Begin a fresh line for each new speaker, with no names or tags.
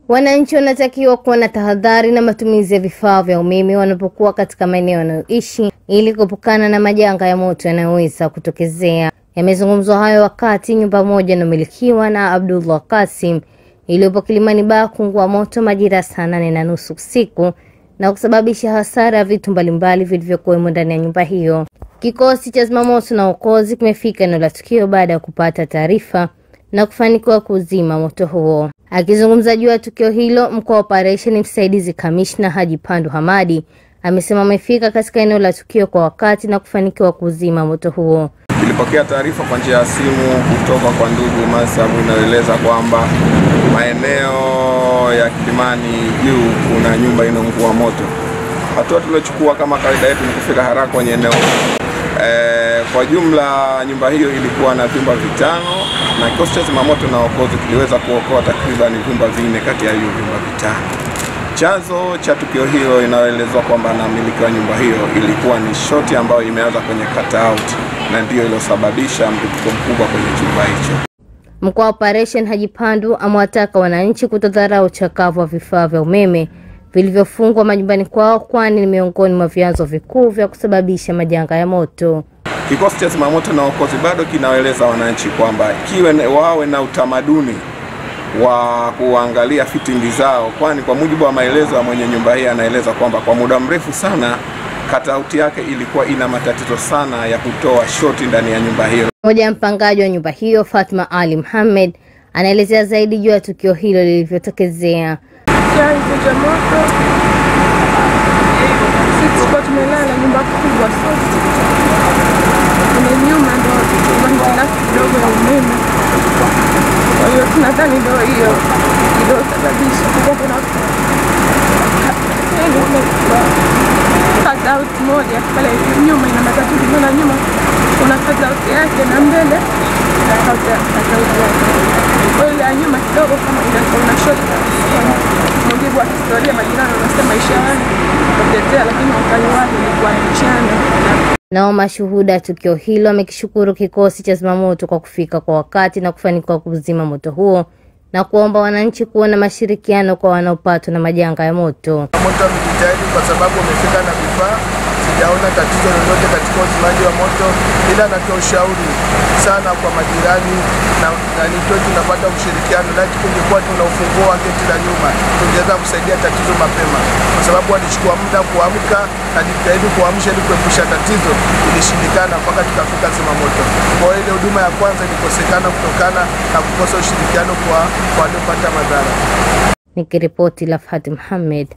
Wananchi wanatakiwa kuwa na tahadhari na matumizi ya vifaa vya umeme wanapokuwa katika maeneo wanayoishi ili kuepukana na majanga ya moto yanayoweza kutokezea. Yamezungumzwa hayo wakati nyumba moja inayomilikiwa na Abdullah Kasim iliyopo Kilimani Ba kuungua moto majira saa 8:30 usiku na kusababisha hasara ya vitu mbalimbali vilivyokuwa ndani ya nyumba hiyo. Kikosi cha zimamoto na uokozi kimefika eneo la tukio baada ya kupata taarifa na kufanikiwa kuzima moto huo. Akizungumza juu ya tukio hilo, mkuu wa operation msaidizi kamishna Haji Pandu Hamadi amesema amefika katika eneo la tukio kwa wakati na kufanikiwa kuzima moto huo.
Nilipokea taarifa kwa njia ya simu kutoka kwa ndugu Masabu inaeleza kwamba maeneo ya Kilimani juu kuna nyumba inaungua moto. Hatua tuliochukua kama kawaida yetu ni kufika haraka kwenye eneo. Kwa jumla nyumba hiyo ilikuwa na vyumba 5 na kikosi cha zimamoto na uokozi kiliweza kuokoa takriban vyumba 4 kati ya hiyo vyumba 5. Chanzo cha tukio hilo inaelezwa kwamba na mmiliki wa nyumba hiyo ilikuwa ni shoti ambayo imeanza kwenye cut out na ndio iliyosababisha mlipuko mkubwa kwenye chumba hicho.
Mkuu wa operation Haji Pandu amewataka wananchi kutodharau uchakavu wa vifaa vya umeme vilivyofungwa majumbani kwao, kwani ni miongoni mwa vyanzo vikuu vya kusababisha majanga ya moto.
Kikosi cha zimamoto na uokozi bado kinaeleza wananchi kwamba wawe na utamaduni wa kuangalia fitingi zao, kwani kwa mujibu wa maelezo ya mwenye nyumba hii anaeleza kwamba kwa muda mrefu sana cutout yake ilikuwa ina matatizo sana ya kutoa shoti ndani ya nyumba hiyo.
Mmoja ya mpangaji wa nyumba hiyo, Fatma Ali Muhammad, anaelezea zaidi juu ya tukio hilo lilivyotokezea.
Chanzo cha moto, sisi kwa tumelala nyumba kubwa sana. Kuna nyumba ndio hitilafu kidogo ya umeme. Kwa hiyo tunadhani ndio hiyo iliyosababisha kuna cut out moja pale nyuma ina matatizo na nyuma kuna cut out yake na mbele na cut out yake. Kwa hiyo ya nyuma kidogo kama ina short mujibu wa historia majirani wanasema ishawani kutetea, lakini wakati wake ilikuwa mchana.
Nao mashuhuda tukio hilo amekishukuru kikosi cha zimamoto kwa kufika kwa wakati na kufanikiwa kuzima moto huo na kuomba wananchi kuwa na mashirikiano kwa wanaopatwa na majanga ya moto.
Moto umejitahidi kwa sababu umefika na vifaa, sijaona tatizo lolote katika uzimaji wa moto, ila natoa ushauri sana kwa majirani na nitoe tunapata ushirikiano, lakini tungekuwa tunafungua geti la nyuma tungeweza kusaidia tatizo mapema, kwa sababu walichukua muda kuamka na jitahidi kuamsha ili kuepusha tatizo, ilishindikana mpaka tukafika zimamoto. Kwa ile huduma ya kwanza ilikosekana kutokana na kukosa ushirikiano kwa waliopata madhara.
Nikiripoti Lafhat Muhammad.